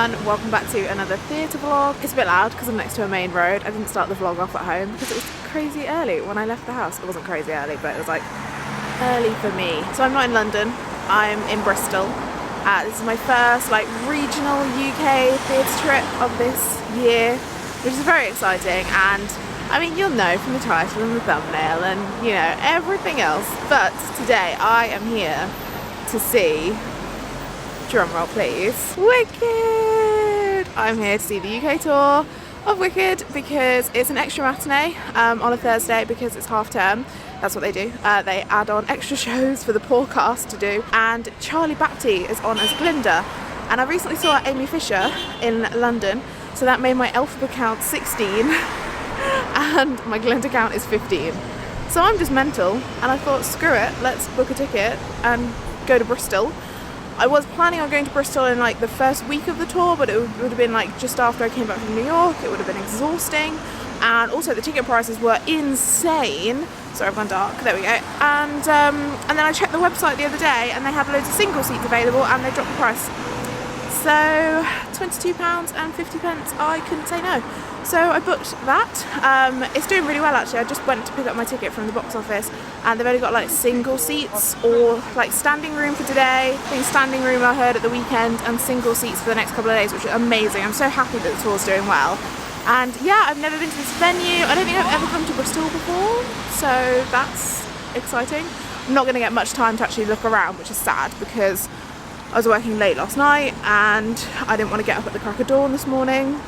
everyone, welcome back to another theatre vlog. It's a bit loud because I'm next to a main road. I didn't start the vlog off at home because it was crazy early when I left the house. It wasn't crazy early, but it was like early for me. So I'm not in London, I'm in Bristol. This is my first like regional UK theatre trip of this year, which is very exciting, and I mean, you'll know from the title and the thumbnail and, you know, everything else. But today I am here to see, drumroll please, Wicked! I'm here to see the UK tour of Wicked because it's an extra matinee on a Thursday because it's half term. That's what they do. They add on extra shows for the poor cast to do. And Charli Baptie is on as Glinda. And I recently saw Amy Fisher in London, so that made my Elphaba count 16. And my Glinda count is 15. So I'm just mental, and I thought, screw it, let's book a ticket and go to Bristol. I was planning on going to Bristol in like the first week of the tour, but it would have been like just after I came back from New York. It would have been exhausting, and also the ticket prices were insane. Sorry, I've gone dark, there we go. And then I checked the website the other day and they had loads of single seats available and they dropped the price. So £22.50, I couldn't say no. So I booked that. It's doing really well actually. I just went to pick up my ticket from the box office and they've only got like single seats or like standing room for today. I think standing room I heard at the weekend, and single seats for the next couple of days, which is amazing. I'm so happy that the tour's doing well. And yeah, I've never been to this venue. I don't think I've ever come to Bristol before, so that's exciting. I'm not going to get much time to actually look around, which is sad because I was working late last night and I didn't want to get up at the crack of dawn this morning.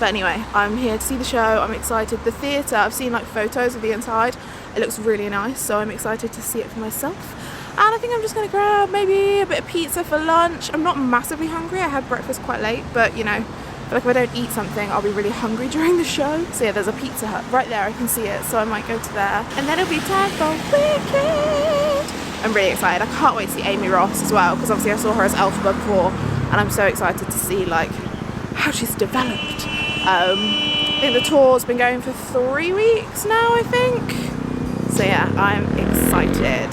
But anyway, I'm here to see the show. I'm excited. The theatre, I've seen like photos of the inside. It looks really nice, so I'm excited to see it for myself. And I think I'm just going to grab maybe a bit of pizza for lunch. I'm not massively hungry. I had breakfast quite late, but you know, I feel like if I don't eat something, I'll be really hungry during the show. So yeah, there's a Pizza Hut right there. I can see it, so I might go to there. And then it'll be time for Wicked! I'm really excited. I can't wait to see Amy Ross as well, because obviously I saw her as Elphaba before, and I'm so excited to see like how she's developed. I think the tour's been going for 3 weeks now, I think. So yeah, I'm excited.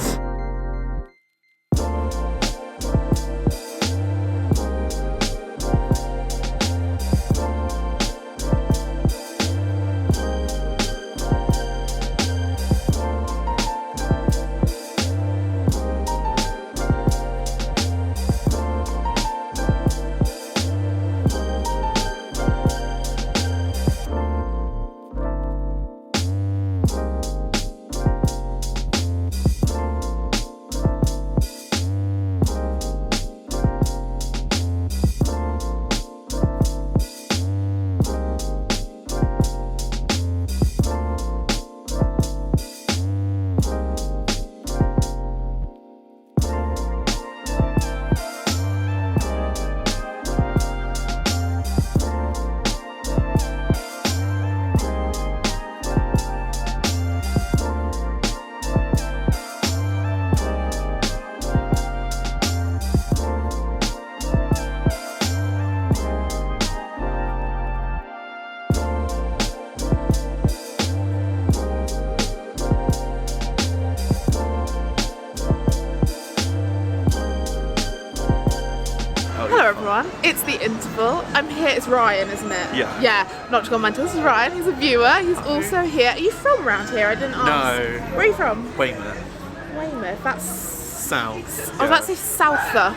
It's the interval. I'm here. It's Ryan, isn't it? Yeah. Yeah. Not to go mental. This is Ryan. He's a viewer. He's also here. Are you from around here? I didn't ask. No. Where are you from? Weymouth. Weymouth. That's south. I was about to say Souther.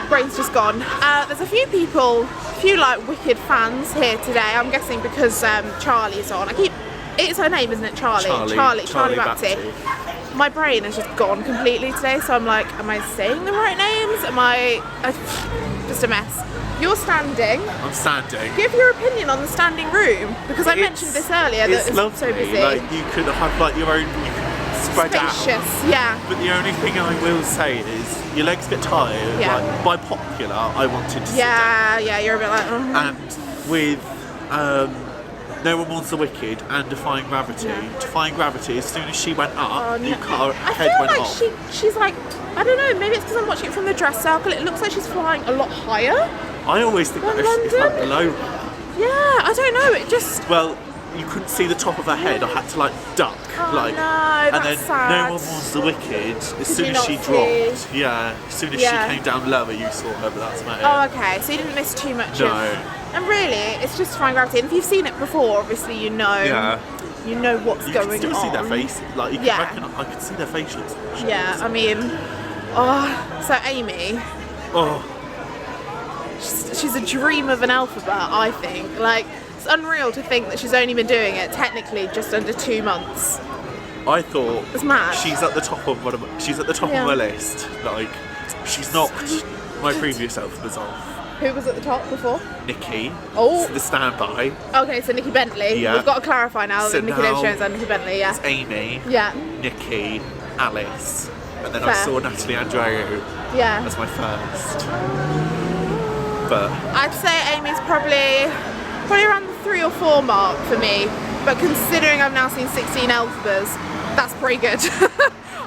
Brain's just gone. There's a few people, like Wicked fans here today. I'm guessing because Charlie's on. It's her name, isn't it? Charli Baptie. My brain has just gone completely today, so I'm like, am I saying the right names? Am I just a mess? You're standing. I'm standing. Give your opinion on the standing room, because I mentioned this earlier that it's so busy. Like you could have like your own, you could spread spacious, out. Yeah. But the only thing I will say is your legs get tired. Yeah. Like by popular, I wanted to sit down. Yeah, you're a bit like. And with No One Wants the Wicked and Defying Gravity. Yeah. Defying Gravity, as soon as she went up, her I head feel went like off. she's like, I don't know, maybe it's because I'm watching it from the dress circle. It looks like she's flying a lot higher. I always think that it's like below her. Yeah, I don't know, it just... Well, you couldn't see the top of her head. I had to like duck, Oh, like, no, and that's then sad. No One Mourns the Wicked. As soon you as not she see? dropped, as soon as Yeah. she came down lower, you saw her. But that's about it. Oh, okay. So you didn't miss too much. No. And really, it's just Defying Gravity. And if you've seen it before, obviously you know. Yeah. You know what's You going can still on. see their face. Like, I can see their facial expressions. Yeah, I mean, so Amy, she's a dream of an Elphaba, I think. Like, it's unreal to think that she's only been doing it technically just under 2 months. I thought It's mad. she's at the top of my list. Like, she's knocked my previous Elphabas off. Who was at the top before? Nikki. Oh. The standby. Okay, so Nikki Bentley. Yeah. We've got to clarify now So that Nikki now Jones and Nikki Bentley, yeah. It's Amy. Yeah. Nikki. Alice. And then I Fair. saw Natalie Andreou Yeah. as my first. But I'd say Amy's probably around the 3 or 4 mark for me. But considering I've now seen 16 Elphabas, that's pretty good.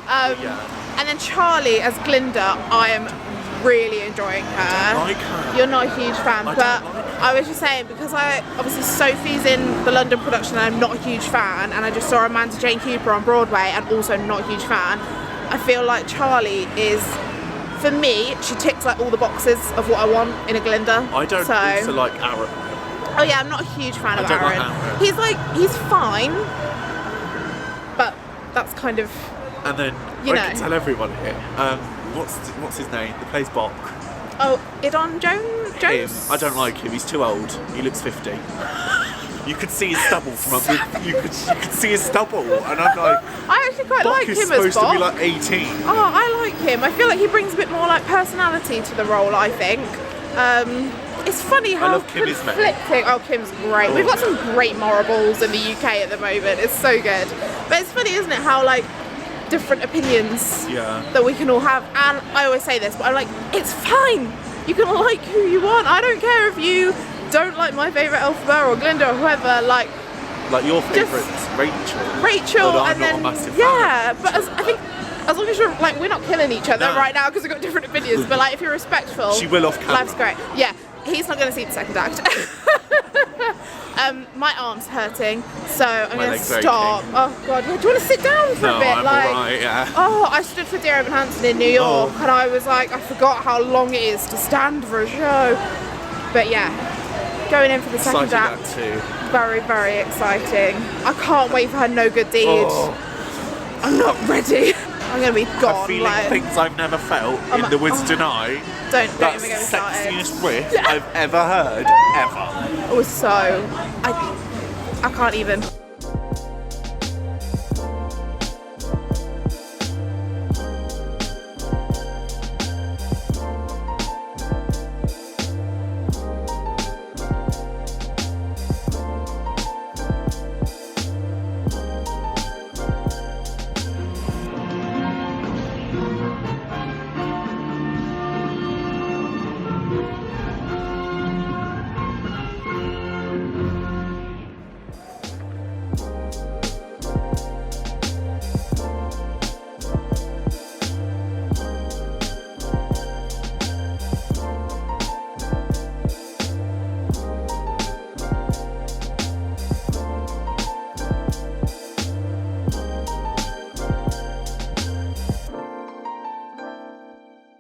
And then Charli as Glinda, I am really enjoying her. I don't like her. You're not a huge fan, I but don't like her. I was just saying, because obviously Sophie's in the London production and I'm not a huge fan, and I just saw Amanda Jane Cooper on Broadway and also not a huge fan. I feel like Charli is, for me, she ticks like all the boxes of what I want in a Glinda. I don't also like Aaron. Oh yeah, I'm not a huge fan of I don't like Aaron. Aaron. He's fine, but that's kind of, And then You I know. can tell everyone here. What's his name? That plays Bok. oh, Idon Jones? Him. I don't like him. He's too old. He looks 50. You could see his stubble from up. You could see his stubble, and I'm like, I actually quite Bok like is him as supposed to be Bok. like 18. Oh, I like him. I feel like he brings a bit more like personality to the role, I think. It's funny how love Kim Ismail. conflicting. Oh, Kim's great. We've got some great morables in the UK at the moment. It's so good. But it's funny, isn't it, how like different opinions that we can all have. And I always say this, but I'm like, it's fine. You can like who you want. I don't care if you don't like my favourite Elphaba or Glinda or whoever. Like your favourite's Rachel, But I'm and not then a massive yeah. fan. But I think as long as you're like, we're not killing each other No. right now because we've got different opinions. But like, if you're respectful, She will off camera. life's great. Yeah, he's not going to see the second act. My arm's hurting, so I'm going to leg's stop. aching. Oh god, yeah. Do you want to sit down for a bit? I'm like, alright, yeah. Oh, I stood for Dear Evan Hansen in New York, and I was like, I forgot how long it is to stand for a show. But yeah, going in for the second Excited act. that too. Very, very exciting. I can't wait for her No Good Deed. Oh, I'm not ready. I'm gonna be gone. I'm feeling like, things I've never felt I'm in The Wisdom Eye. don't That's even get me the started. sexiest riff I've ever heard, ever. It was so. I can't even.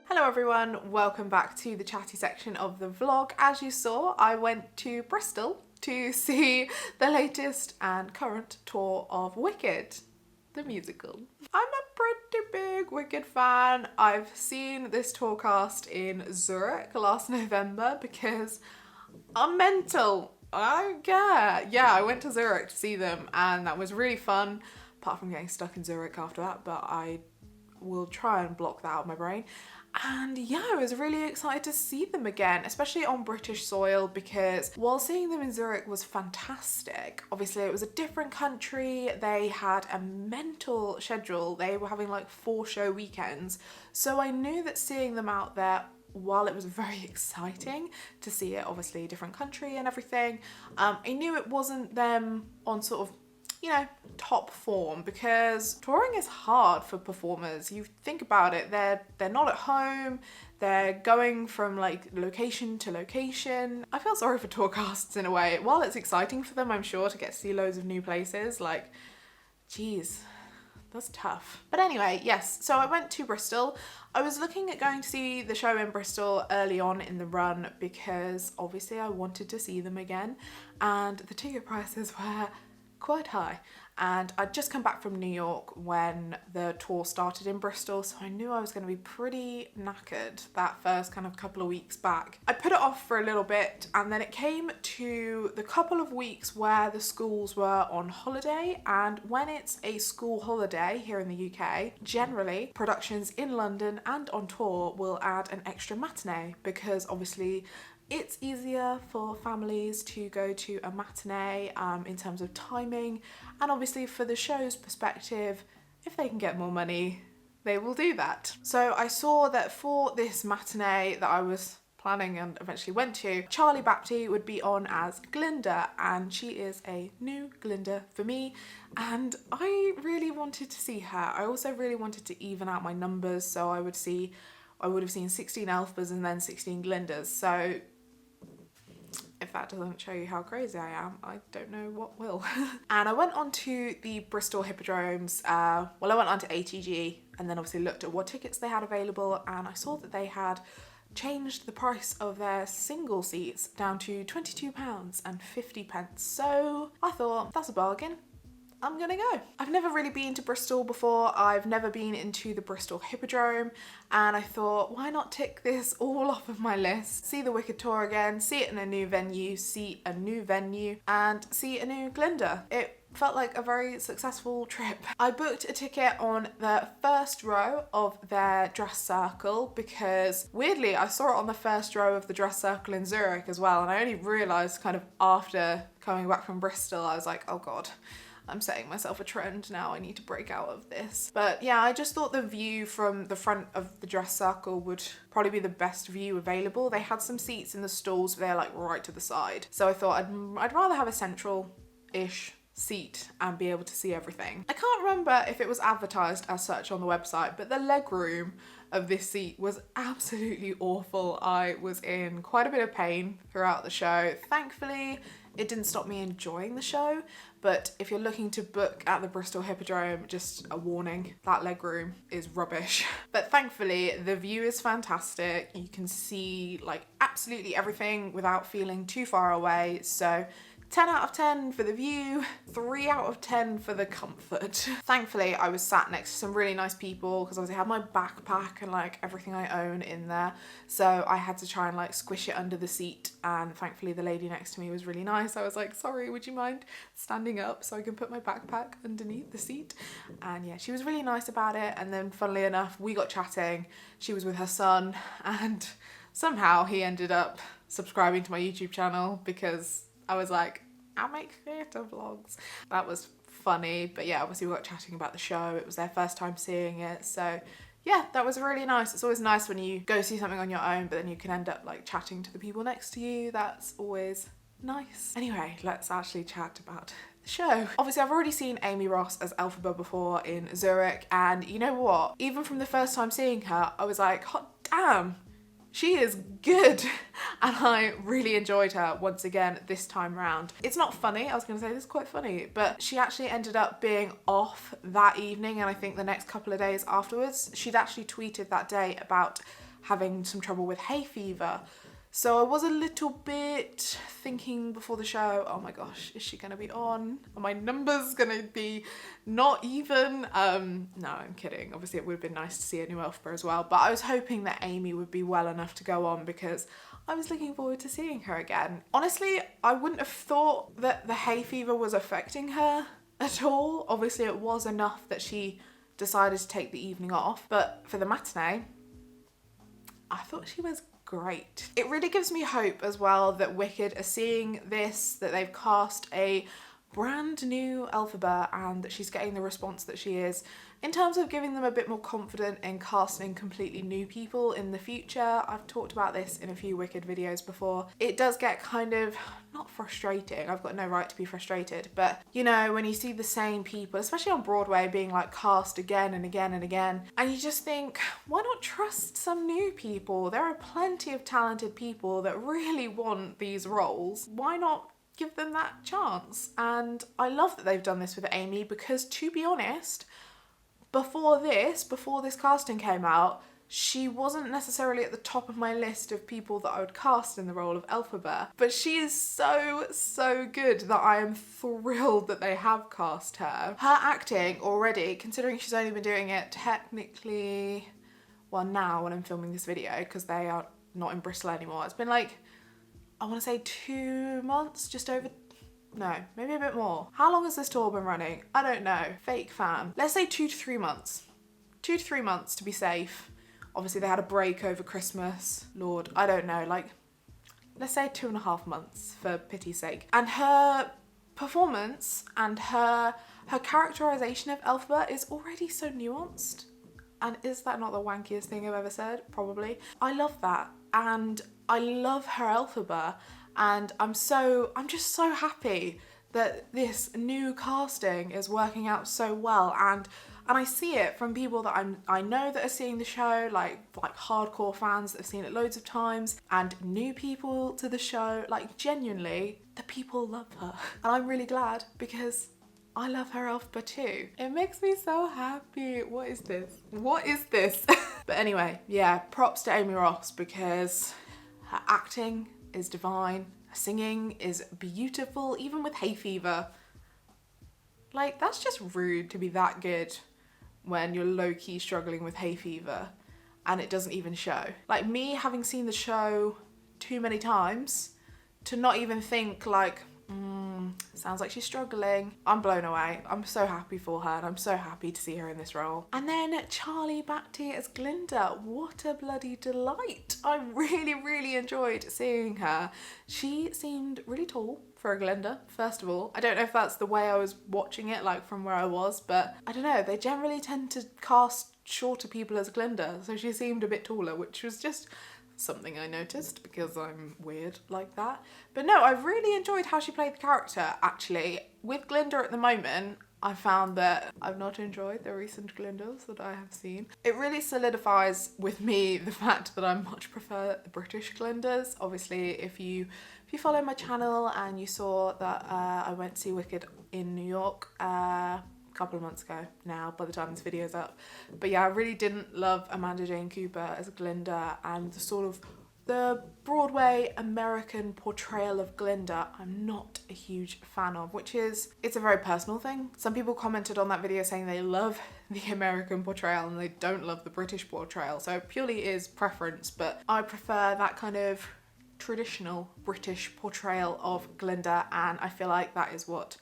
Hello everyone, welcome back to the chatty section of the vlog. As you saw, I went to Bristol to see the latest and current tour of Wicked, the musical. I'm a pretty big Wicked fan. I've seen this tour cast in Zurich last November because I'm mental. I don't care. Yeah, I went to Zurich to see them and that was really fun, apart from getting stuck in Zurich after that, but I will try and block that out of my brain. And yeah, I was really excited to see them again, especially on British soil, because while seeing them in Zurich was fantastic, obviously it was a different country, they had a mental schedule, they were having like 4 show weekends, so I knew that seeing them out there, while it was very exciting to see it, obviously a different country and everything, I knew it wasn't them on sort of, you know, top form, because touring is hard for performers. You think about it, they're not at home, they're going from like location to location. I feel sorry for tour casts in a way. While it's exciting for them, I'm sure, to get to see loads of new places, like, geez, that's tough. But anyway, yes, so I went to Bristol. I was looking at going to see the show in Bristol early on in the run because obviously I wanted to see them again, and the ticket prices were quite high. And I'd just come back from New York when the tour started in Bristol, so I knew I was going to be pretty knackered that first kind of couple of weeks back. I put it off for a little bit, and then it came to the couple of weeks where the schools were on holiday, and when it's a school holiday here in the UK, generally productions in London and on tour will add an extra matinee, because obviously it's easier for families to go to a matinee in terms of timing, and obviously for the show's perspective, if they can get more money, they will do that. So I saw that for this matinee that I was planning and eventually went to, Charli Baptie would be on as Glinda, and she is a new Glinda for me, and I really wanted to see her. I also really wanted to even out my numbers, so I would have seen 16 Elphas and then 16 Glindas. So if that doesn't show you how crazy I am, I don't know what will. And I went on to the Bristol Hippodromes, I went on to ATG and then obviously looked at what tickets they had available, and I saw that they had changed the price of their single seats down to £22.50. So I thought, that's a bargain. I'm gonna go. I've never really been to Bristol before. I've never been into the Bristol Hippodrome, and I thought, why not tick this all off of my list? See the Wicked tour again, see it in a new venue, see a new venue, and see a new Glinda. It felt like a very successful trip. I booked a ticket on the first row of their dress circle because weirdly I saw it on the first row of the dress circle in Zurich as well, and I only realised kind of after coming back from Bristol, I was like, oh god, I'm setting myself a trend now, I need to break out of this. But yeah, I just thought the view from the front of the dress circle would probably be the best view available. They had some seats in the stalls, but they're like right to the side. So I thought I'd rather have a central-ish seat and be able to see everything. I can't remember if it was advertised as such on the website, but the leg room of this seat was absolutely awful. I was in quite a bit of pain throughout the show. Thankfully, it didn't stop me enjoying the show, but if you're looking to book at the Bristol Hippodrome, just a warning, that legroom is rubbish. But thankfully, the view is fantastic. You can see like absolutely everything without feeling too far away. So 10 out of 10 for the view, 3 out of 10 for the comfort. Thankfully, I was sat next to some really nice people because obviously I had my backpack and like everything I own in there. So I had to try and like squish it under the seat, and thankfully the lady next to me was really nice. I was like, sorry, would you mind standing up so I can put my backpack underneath the seat? And yeah, she was really nice about it. And then funnily enough, we got chatting. She was with her son, and somehow he ended up subscribing to my YouTube channel because I was like, I make theatre vlogs. That was funny, but yeah, obviously we got chatting about the show. It was their first time seeing it, so yeah, that was really nice. It's always nice when you go see something on your own, but then you can end up like chatting to the people next to you. That's always nice. Anyway, let's actually chat about the show. Obviously, I've already seen Amy Ross as Elphaba before in Zurich, and you know what? Even from the first time seeing her, I was like, hot damn, she is good, and I really enjoyed her once again this time round. It's not funny, I was going to say this is quite funny, but she actually ended up being off that evening, and I think the next couple of days afterwards. She'd actually tweeted that day about having some trouble with hay fever. So I was a little bit thinking before the show, oh my gosh, is she gonna be on? Are my numbers gonna be not even? No, I'm kidding. Obviously it would have been nice to see a new Elphaba as well, but I was hoping that Amy would be well enough to go on because I was looking forward to seeing her again. Honestly, I wouldn't have thought that the hay fever was affecting her at all. Obviously it was enough that she decided to take the evening off, but for the matinee, I thought she was great. It really gives me hope as well that Wicked are seeing this, that they've cast a brand new Elphaba and that she's getting the response that she is in terms of giving them a bit more confidence in casting completely new people in the future. I've talked about this in a few Wicked videos before. It does get kind of, not frustrating, I've got no right to be frustrated, but you know, when you see the same people, especially on Broadway, being like cast again and again and again, and you just think, why not trust some new people? There are plenty of talented people that really want these roles. Why not give them that chance? And I love that they've done this with Amy, because to be honest, before this casting came out, she wasn't necessarily at the top of my list of people that I would cast in the role of Elphaba, but she is so good that I am thrilled that they have cast her. Her acting already, considering she's only been doing it technically, well, now when I'm filming this video, because they are not in Bristol anymore, it's been like, I want to say 2 months, just over. No, maybe a bit more. How long has this tour been running? I don't know. Fake fan. Let's say 2 to 3 months. 2 to 3 months to be safe. Obviously they had a break over Christmas. Lord, I don't know. Like, let's say 2.5 months for pity's sake. And her performance and her characterization of Elphaba is already so nuanced. And is that not the wankiest thing I've ever said? Probably. I love that. And I love her Elphaba. And I'm just so happy that this new casting is working out so well, and I see it from people that I know that are seeing the show, like hardcore fans that have seen it loads of times, and new people to the show. Like, genuinely, the people love her, and I'm really glad, because I love her Elphaba too. It makes me so happy. What is this? What is this? But anyway, yeah, props to Amy Ross, because her acting is divine, her singing is beautiful, even with hay fever. Like, that's just rude to be that good when you're low-key struggling with hay fever and it doesn't even show. Like, me having seen the show too many times to not even think like, sounds like she's struggling. I'm blown away. I'm so happy for her, and I'm so happy to see her in this role. And then Charli Baptie as Glinda. What a bloody delight. I really enjoyed seeing her. She seemed really tall for a Glinda, first of all. I don't know if that's the way I was watching it, like from where I was, but I don't know. They generally tend to cast shorter people as Glinda, so she seemed a bit taller, which was just something I noticed because I'm weird like that. But no, I've really enjoyed how she played the character, actually. With Glinda at the moment, I found that I've not enjoyed the recent Glindas that I have seen. It really solidifies with me the fact that I much prefer the British Glindas. Obviously, if you follow my channel and you saw that I went to see Wicked in New York couple of months ago now, by the time this video's up. But yeah, I really didn't love Amanda Jane Cooper as Glinda, and the sort of the Broadway American portrayal of Glinda I'm not a huge fan of, it's a very personal thing. Some people commented on that video saying they love the American portrayal and they don't love the British portrayal, so it purely is preference, but I prefer that kind of traditional British portrayal of Glinda, and I feel like that is what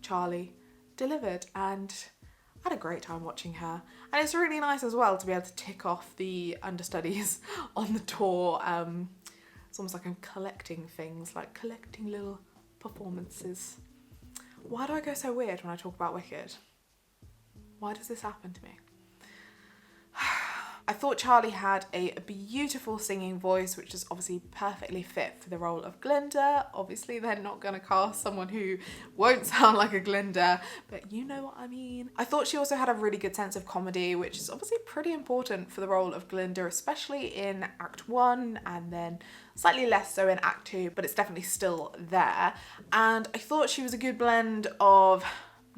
Charli delivered, and I had a great time watching her. And it's really nice as well to be able to tick off the understudies on the tour. It's almost like I'm collecting things, like collecting little performances. Why do I go so weird when I talk about Wicked? Why does this happen to me? I thought Charli had a beautiful singing voice, which is obviously perfectly fit for the role of Glinda. Obviously, they're not going to cast someone who won't sound like a Glinda, but you know what I mean. I thought she also had a really good sense of comedy, which is obviously pretty important for the role of Glinda, especially in Act 1 and then slightly less so in Act 2, but it's definitely still there. And I thought she was a good blend of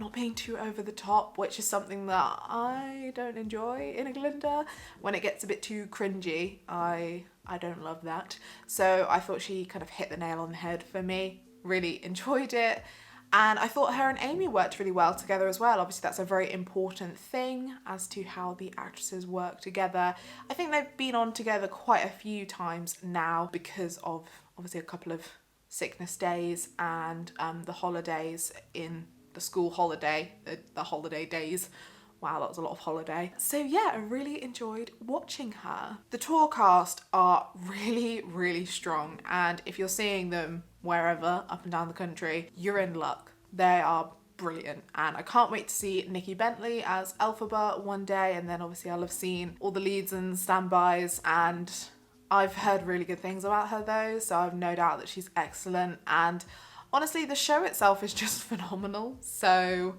not being too over the top, which is something that I don't enjoy in a Glinda. When it gets a bit too cringy, I don't love that. So I thought she kind of hit the nail on the head for me. Really enjoyed it. And I thought her and Amy worked really well together as well. Obviously that's a very important thing as to how the actresses work together. I think they've been on together quite a few times now because of obviously a couple of sickness days and the holidays in the school holiday, the holiday days. Wow, that was a lot of holiday. So yeah, I really enjoyed watching her. The tour cast are really strong, and if you're seeing them wherever up and down the country, you're in luck, They are brilliant, and I can't wait to see Nikki Bentley as Elphaba one day, and then obviously I'll have seen all the leads and standbys, and I've heard really good things about her though, so I've no doubt that she's excellent. And honestly, the show itself is just phenomenal, so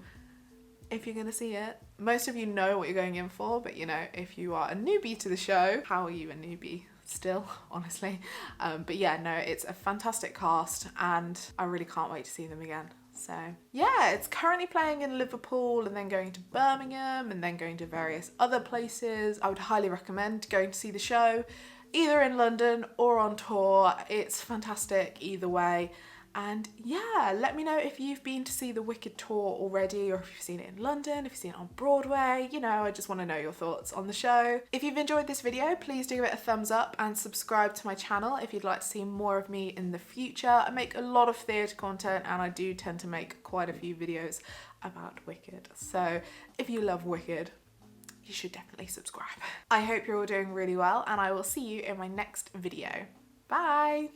if you're gonna see it, most of you know what you're going in for, but you know, if you are a newbie to the show, how are you a newbie still, honestly? But yeah, no, it's a fantastic cast, and I really can't wait to see them again. So yeah, it's currently playing in Liverpool and then going to Birmingham and then going to various other places. I would highly recommend going to see the show, either in London or on tour. It's fantastic either way. And yeah, let me know if you've been to see the Wicked tour already, or if you've seen it in London, if you've seen it on Broadway. You know, I just want to know your thoughts on the show. If you've enjoyed this video, please do give it a thumbs up and subscribe to my channel if you'd like to see more of me in the future. I make a lot of theatre content, and I do tend to make quite a few videos about Wicked. So if you love Wicked, you should definitely subscribe. I hope you're all doing really well, and I will see you in my next video. Bye!